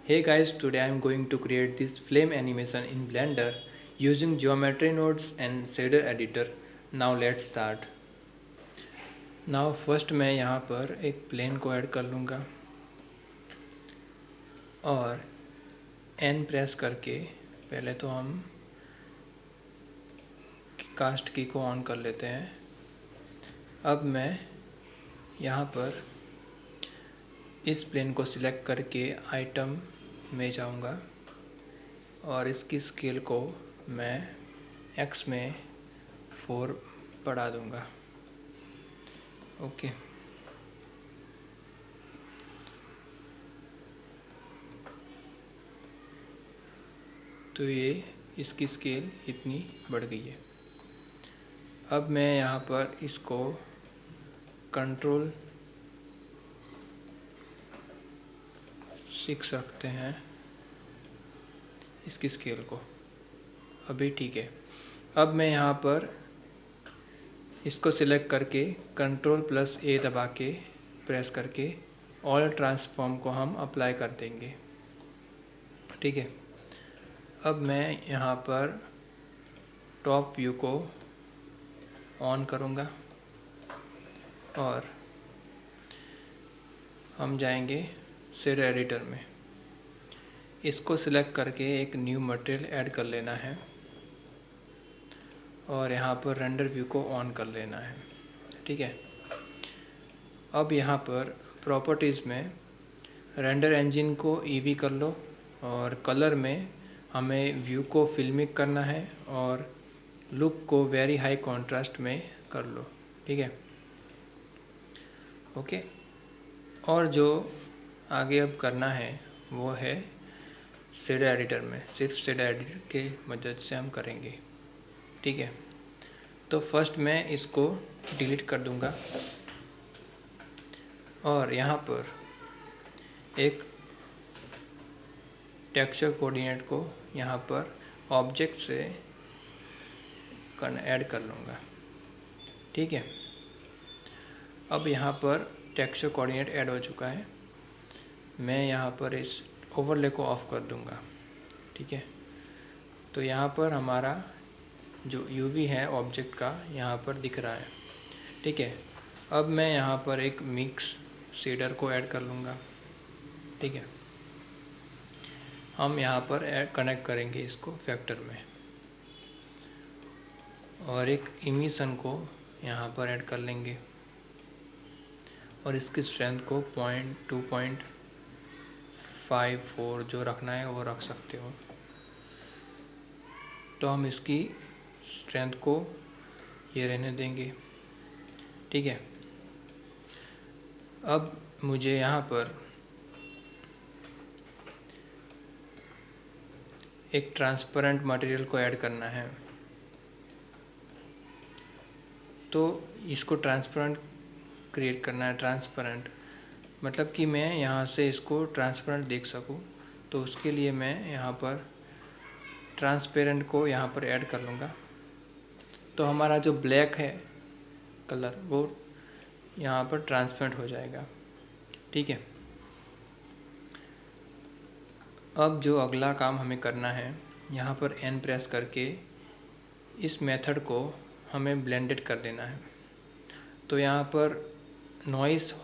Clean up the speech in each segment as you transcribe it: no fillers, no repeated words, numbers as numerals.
Hey guys, today I am going to create this flame animation in Blender using geometry nodes and shader editor. Now let's start. Now first मैं यहाँ पर एक plane को add कर लूँगा और N press करके पहले तो हम कास्ट की को ऑन कर लेते हैं। अब मैं यहाँ पर इस प्लेन को सिलेक्ट करके आइटम में जाऊँगा और इसकी स्केल को मैं X में 4 बढ़ा दूँगा। ओके, तो ये इसकी स्केल इतनी बढ़ गई है। अब मैं यहाँ पर इसको कंट्रोल 6 रखते हैं इसकी स्केल को। अभी ठीक है। अब मैं यहाँ पर इसको सिलेक्ट करके कंट्रोल+A दबा के प्रेस करके ऑल ट्रांसफॉर्म को हम अप्लाई कर देंगे। ठीक है। अब मैं यहाँ पर टॉप व्यू को ऑन करूँगा और हम जाएंगे शेडर एडिटर में। इसको सिलेक्ट करके एक न्यू मटेरियल ऐड कर लेना है और यहाँ पर रेंडर व्यू को ऑन कर लेना है। ठीक है। अब यहाँ पर प्रॉपर्टीज़ में रेंडर इंजन को ईवी कर लो और कलर में हमें व्यू को फिल्मिक करना है और लुक को वेरी हाई कॉन्ट्रास्ट में कर लो। ठीक है। ओके, और जो आगे अब करना है वो है शेडर एडिटर में। सिर्फ शेडर एडिटर के मदद से हम करेंगे। ठीक है। तो फर्स्ट मैं इसको डिलीट कर दूंगा और यहाँ पर एक टेक्सचर कोऑर्डिनेट को यहाँ पर ऑब्जेक्ट से ऐड कर लूँगा। ठीक है। अब यहाँ पर टेक्सचर कोऑर्डिनेट ऐड हो चुका है। मैं यहाँ पर इस ओवरले को ऑफ कर दूँगा। ठीक है। तो यहाँ पर हमारा जो यूवी है ऑब्जेक्ट का यहाँ पर दिख रहा है। ठीक है। अब मैं यहाँ पर एक मिक्स शेडर को ऐड कर लूँगा। ठीक है। हम यहाँ पर कनेक्ट करेंगे इसको फैक्टर में और एक इमिशन को यहाँ पर ऐड कर लेंगे और इसकी स्ट्रेंथ को 2.54 जो रखना है वो रख सकते हो। तो हम इसकी स्ट्रेंथ को ये रहने देंगे। ठीक है। अब मुझे यहाँ पर एक ट्रांसपेरेंट मटेरियल को ऐड करना है। तो इसको ट्रांसपेरेंट क्रिएट करना है। ट्रांसपेरेंट मतलब कि मैं यहाँ से इसको ट्रांसपेरेंट देख सकूँ, तो उसके लिए मैं यहाँ पर ट्रांसपेरेंट को यहाँ पर ऐड कर लूँगा। तो हमारा जो ब्लैक है कलर वो यहाँ पर ट्रांसपेरेंट हो जाएगा। ठीक है। अब जो अगला काम हमें करना है, यहाँ पर N प्रेस करके इस मेथड को हमें ब्लेंडेड कर देना है। तो यहाँ पर नॉइस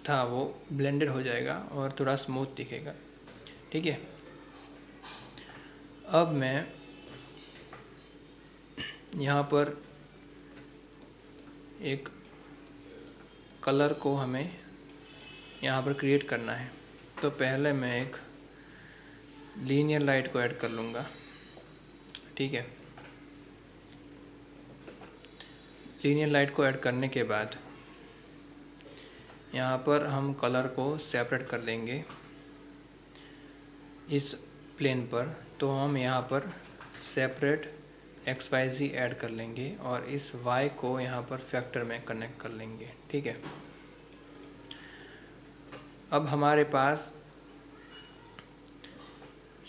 था वो ब्लेंडेड हो जाएगा और थोड़ा स्मूथ दिखेगा। ठीक है। अब मैं यहाँ पर एक कलर को हमें यहाँ पर क्रिएट करना है। तो पहले मैं एक लीनियर लाइट को ऐड कर लूँगा। ठीक है। लीनियर लाइट को ऐड करने के बाद यहाँ पर हम कलर को सेपरेट कर देंगे इस प्लेन पर। तो हम यहाँ पर सेपरेट XYZ ऐड कर लेंगे और इस Y को यहाँ पर फैक्टर में कनेक्ट कर लेंगे। ठीक है। अब हमारे पास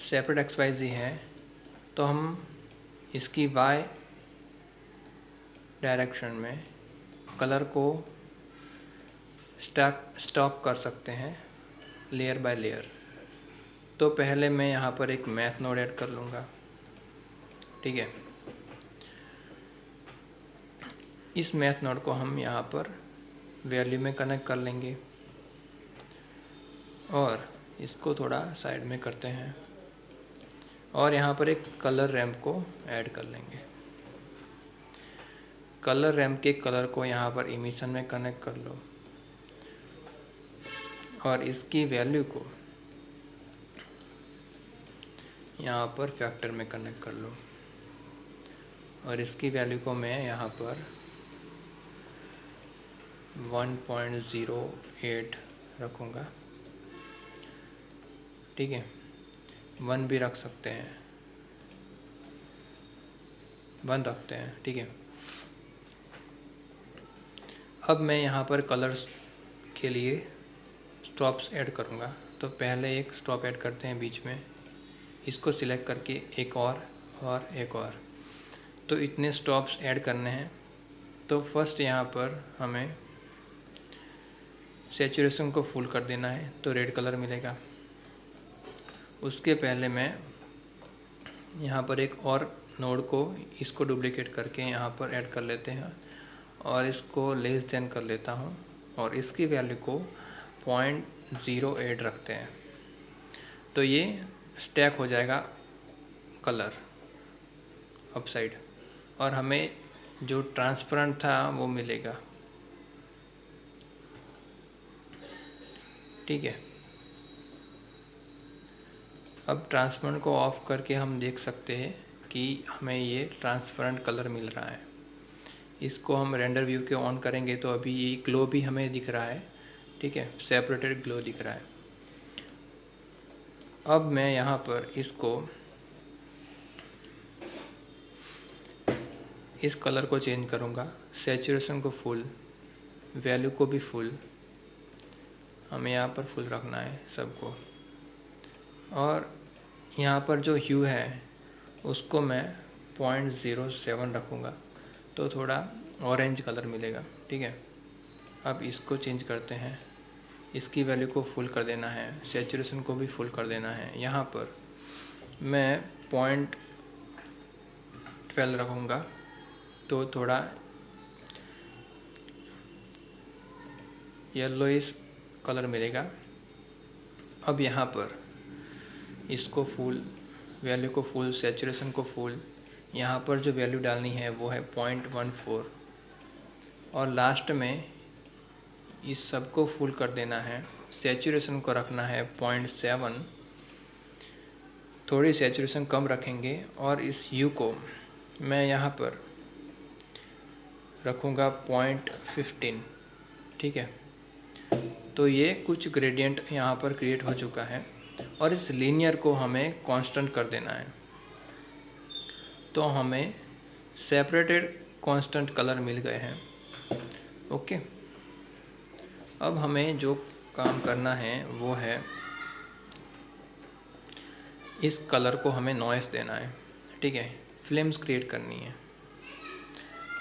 सेपरेट XYZ है, तो हम इसकी Y डायरेक्शन में कलर को स्टॉक कर सकते हैं लेयर बाय लेयर। तो पहले मैं यहाँ पर एक मैथ नोड ऐड कर लूँगा, ठीक है। इस मैथ नोड को हम यहाँ पर वैल्यू में कनेक्ट कर लेंगे और इसको थोड़ा साइड में करते हैं और यहाँ पर एक कलर रैम्प को ऐड कर लेंगे। कलर रैम्प के कलर को यहाँ पर इमिशन में कनेक्ट कर लो और इसकी वैल्यू को यहाँ पर फैक्टर में कनेक्ट कर लो और इसकी वैल्यू को मैं यहाँ पर 1.08 रखूँगा, ठीक है। 1 भी रख सकते हैं, 1 रखते हैं, ठीक है। अब मैं यहाँ पर कलर्स के लिए स्टॉप्स ऐड करूँगा, तो पहले एक स्टॉप ऐड करते हैं बीच में, इसको सिलेक्ट करके एक और एक और, तो इतने स्टॉप्स ऐड करने हैं। तो फर्स्ट यहाँ पर हमें सैचुरेशन को फुल कर देना है, तो रेड कलर मिलेगा। उसके पहले मैं यहाँ पर एक और नोड को इसको डुप्लिकेट करके यहाँ पर ऐड कर लेते हैं और इसको लेस देन कर लेता हूँ और इसकी वैल्यू को 0.08 रखते हैं, तो ये स्टैक हो जाएगा कलर अपसाइड और हमें जो ट्रांसपेरेंट था वो मिलेगा, ठीक है। अब ट्रांसपेरेंट को ऑफ करके हम देख सकते हैं कि हमें ये ट्रांसपेरेंट कलर मिल रहा है। इसको हम रेंडर व्यू के ऑन करेंगे तो अभी ये ग्लो भी हमें दिख रहा है, ठीक है, सेपरेटेड ग्लो दिख रहा है। अब मैं यहाँ पर इसको इस कलर को चेंज करूँगा, सैचुरेशन को फुल, वैल्यू को भी फुल, हमें यहाँ पर फुल रखना है सबको, और यहाँ पर जो ह्यू है उसको मैं 0.07 रखूँगा, तो थोड़ा ऑरेंज कलर मिलेगा, ठीक है। अब इसको चेंज करते हैं, इसकी वैल्यू को फुल कर देना है, सैचुरेशन को भी फुल कर देना है। यहाँ पर मैं 0.12 रखूँगा, तो थोड़ा येलोइश कलर मिलेगा। अब यहाँ पर इसको फुल, वैल्यू को फुल, सैचुरेशन को फुल, यहाँ पर जो वैल्यू डालनी है वो है 0.14 और लास्ट में इस सब को फुल कर देना है। सैचुरेशन को रखना है 0.7, थोड़ी सैचुरेशन कम रखेंगे और इस ह्यू को मैं यहाँ पर रखूँगा 0.15, ठीक है। तो ये कुछ ग्रेडियंट यहाँ पर क्रिएट हो चुका है और इस लीनियर को हमें कांस्टेंट कर देना है, तो हमें सेपरेटेड कांस्टेंट कलर मिल गए हैं, ओके। अब हमें जो काम करना है वो है इस कलर को हमें नॉइस देना है, ठीक है, फ्लेम्स क्रिएट करनी है।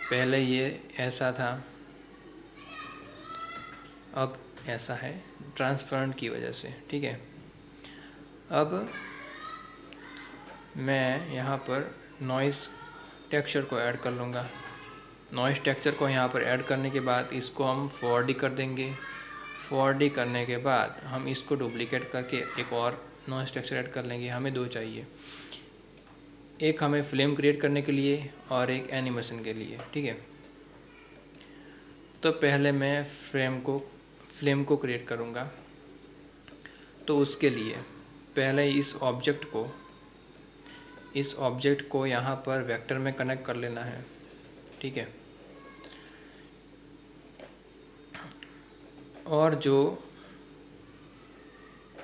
पहले ये ऐसा था, अब ऐसा है ट्रांसपेरेंट की वजह से, ठीक है। अब मैं यहाँ पर नॉइस टेक्सचर को ऐड कर लूँगा। नॉइस टेक्सचर को यहाँ पर ऐड करने के बाद इसको हम 4D कर देंगे। 4D करने के बाद हम इसको डुप्लीकेट करके एक और नॉइस टेक्सचर ऐड कर लेंगे। हमें 2 चाहिए, एक हमें फ्लेम क्रिएट करने के लिए और एक एनिमेशन के लिए, ठीक है। तो पहले मैं फ्लेम को क्रिएट करूँगा, तो उसके लिए पहले इस ऑब्जेक्ट को यहाँ पर वेक्टर में कनेक्ट कर लेना है, ठीक है। और जो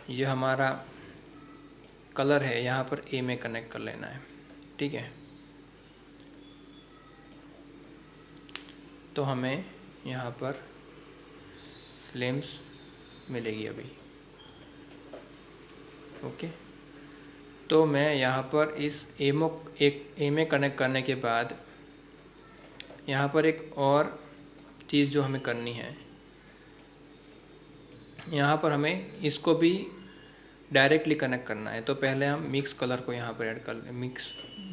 ये हमारा कलर है यहाँ पर ए में कनेक्ट कर लेना है, ठीक है। तो हमें यहाँ पर फ्लेम्स मिलेगी अभी, ओके। तो मैं यहाँ पर इस ए में कनेक्ट करने के बाद यहाँ पर एक और चीज़ जो हमें करनी है, यहाँ पर हमें इसको भी डायरेक्टली कनेक्ट करना है। तो पहले हम मिक्स कलर को यहाँ पर ऐड कर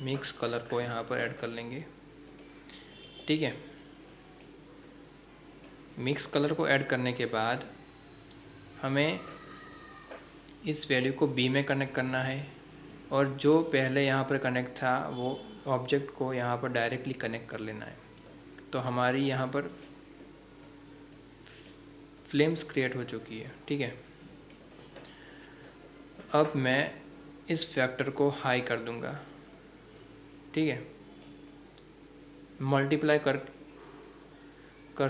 मिक्स कलर को यहाँ पर ऐड कर लेंगे। ठीक है, मिक्स कलर को ऐड करने के बाद हमें इस वैल्यू को बी में कनेक्ट करना है, और जो पहले यहाँ पर कनेक्ट था वो ऑब्जेक्ट को यहाँ पर डायरेक्टली कनेक्ट कर लेना है। तो हमारी यहाँ पर फ्लेम्स क्रिएट हो चुकी है। ठीक है, अब मैं इस फैक्टर को हाई कर दूंगा। ठीक है, मल्टीप्लाई कर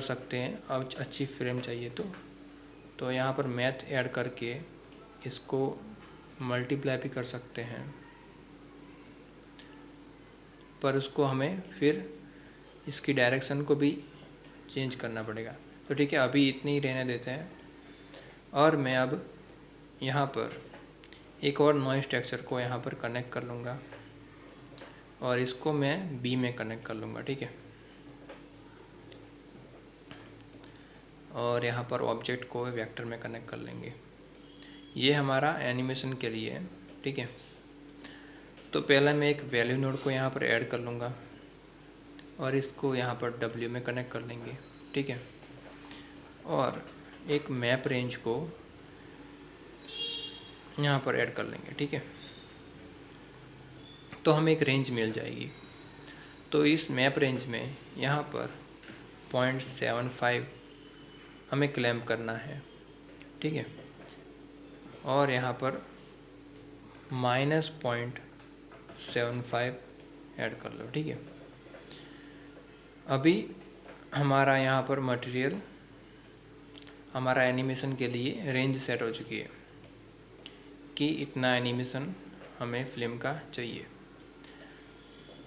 सकते हैं अब अच्छी फ्रेम चाहिए तो यहाँ पर मैथ ऐड करके इसको मल्टीप्लाई भी कर सकते हैं, पर उसको हमें फिर इसकी डायरेक्शन को भी चेंज करना पड़ेगा। तो ठीक है, अभी इतनी ही रहने देते हैं। और मैं अब यहाँ पर एक और नॉइज़ टेक्सचर को यहाँ पर कनेक्ट कर लूँगा, और इसको मैं बी में कनेक्ट कर लूँगा। ठीक है, और यहाँ पर ऑब्जेक्ट को वेक्टर में कनेक्ट कर लेंगे। ये हमारा एनिमेशन के लिए है। ठीक है, तो पहला मैं एक वैल्यू नोड को यहाँ पर ऐड कर लूँगा, और इसको यहाँ पर W में कनेक्ट कर लेंगे। ठीक है, और एक मैप रेंज को यहाँ पर ऐड कर लेंगे। ठीक है, तो हमें एक रेंज मिल जाएगी। तो इस मैप रेंज में यहाँ पर 0.75 हमें क्लैम्प करना है। ठीक है, और यहाँ पर -0.75 ऐड कर लो। ठीक है, अभी हमारा यहाँ पर मटेरियल हमारा एनिमेशन के लिए रेंज सेट हो चुकी है कि इतना एनिमेशन हमें फिल्म का चाहिए।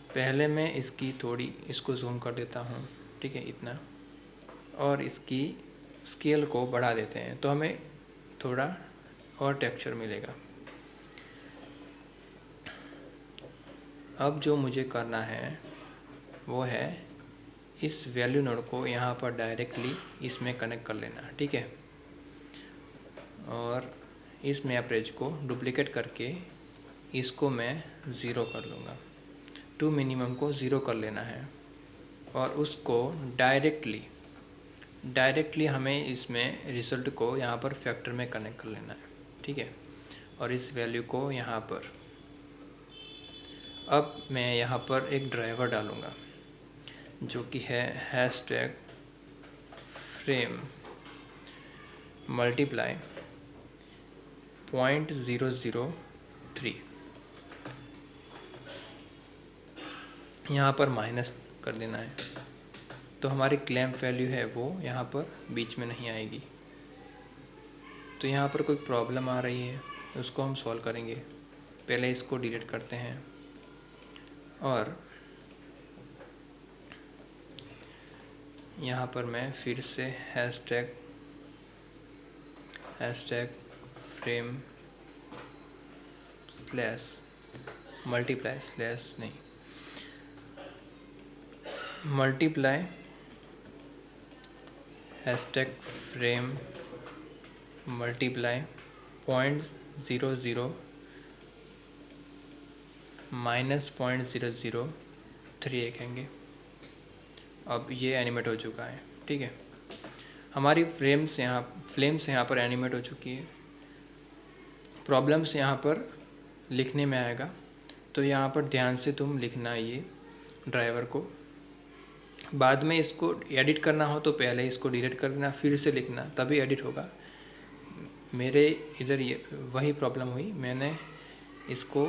पहले मैं इसको जूम कर देता हूँ। ठीक है, इतना, और इसकी स्केल को बढ़ा देते हैं तो हमें थोड़ा और टेक्सचर मिलेगा। अब जो मुझे करना है वो है इस वैल्यू नोड को यहाँ पर डायरेक्टली इसमें कनेक्ट कर लेना। ठीक है, और इस मैप रेंज को डुप्लीकेट करके इसको मैं 0 कर लूँगा। टू मिनिमम को 0 कर लेना है, और उसको डायरेक्टली हमें इसमें रिजल्ट को यहाँ पर फैक्टर में कनेक्ट कर लेना है। ठीक है, और इस वैल्यू को यहाँ पर अब मैं यहाँ पर एक ड्राइवर डालूँगा जो कि है #frame मल्टीप्लाई 0.003, यहाँ पर माइनस कर देना है। तो हमारी क्लैम्प वैल्यू है वो यहाँ पर बीच में नहीं आएगी। तो यहाँ पर कोई प्रॉब्लम आ रही है, उसको हम सॉल्व करेंगे। पहले इसको डिलीट करते हैं, और यहाँ पर मैं फिर से #frame मल्टीप्लाई #frame मल्टीप्लाई 0.00 -0.003 लिखेंगे। अब ये एनिमेट हो चुका है। ठीक है, हमारी फ्लेम्स यहाँ पर एनिमेट हो चुकी है। प्रॉब्लम्स यहाँ पर लिखने में आएगा, तो यहाँ पर ध्यान से तुम लिखना ये ड्राइवर को। बाद में इसको एडिट करना हो तो पहले इसको डिलीट कर देना, फिर से लिखना, तभी एडिट होगा। मेरे इधर ये वही प्रॉब्लम हुई, मैंने इसको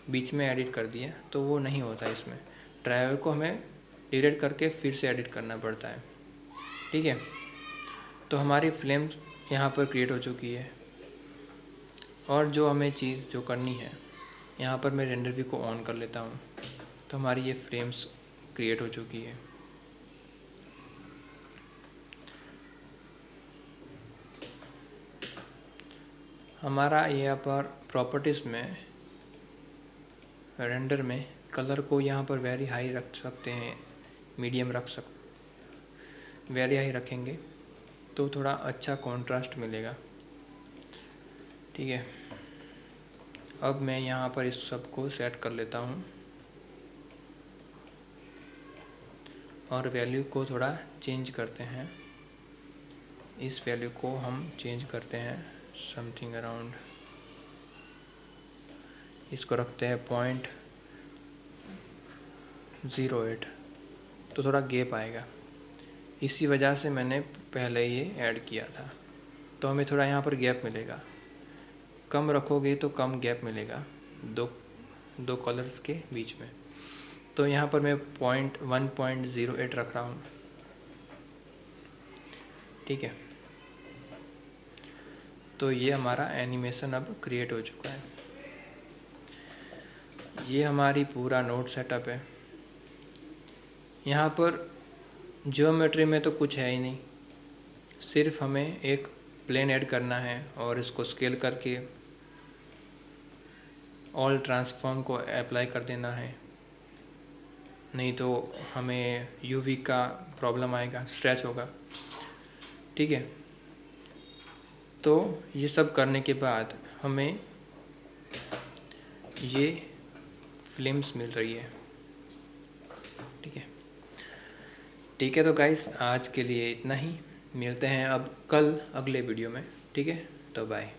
बीच में एडिट कर दिया तो वो नहीं होता। इसमें ड्राइवर को हमें डिलीट करके फिर से एडिट करना पड़ता है। ठीक है, तो हमारी फ्लेम यहाँ पर क्रिएट हो चुकी है, और जो हमें चीज़ जो करनी है, यहाँ पर मैं रेंडर व्यू को ऑन कर लेता हूँ। तो हमारी ये फ्रेम्स क्रिएट हो चुकी है। हमारा यहाँ पर प्रॉपर्टीज़ में रेंडर में कलर को यहाँ पर वेरी हाई रख सकते हैं, मीडियम वेरी हाई रखेंगे तो थोड़ा अच्छा कॉन्ट्रास्ट मिलेगा। ठीक है, अब मैं यहाँ पर इस सब को सेट कर लेता हूँ और वैल्यू को थोड़ा चेंज करते हैं। इस वैल्यू को हम चेंज करते हैं समथिंग अराउंड, इसको रखते हैं 0.08, तो थोड़ा गैप आएगा। इसी वजह से मैंने पहले ये ऐड किया था, तो हमें थोड़ा यहाँ पर गैप मिलेगा। कम रखोगे तो कम गैप मिलेगा दो कलर्स के बीच में। तो यहाँ पर मैं 1.08 रख रहा हूँ, ठीक है। तो ये हमारा एनिमेशन अब क्रिएट हो चुका है। ये हमारी पूरा नोड सेटअप है। यहाँ पर ज्योमेट्री में तो कुछ है ही नहीं, सिर्फ हमें एक प्लेन ऐड करना है और इसको स्केल करके ऑल ट्रांसफॉर्म को अप्लाई कर देना है, नहीं तो हमें यूवी का प्रॉब्लम आएगा, स्ट्रेच होगा, ठीक है। तो ये सब करने के बाद हमें ये फिल्म्स मिल रही है, ठीक है। ठीक है, तो गाइस आज के लिए इतना ही, मिलते हैं अब कल अगले वीडियो में, ठीक है। तो बाय।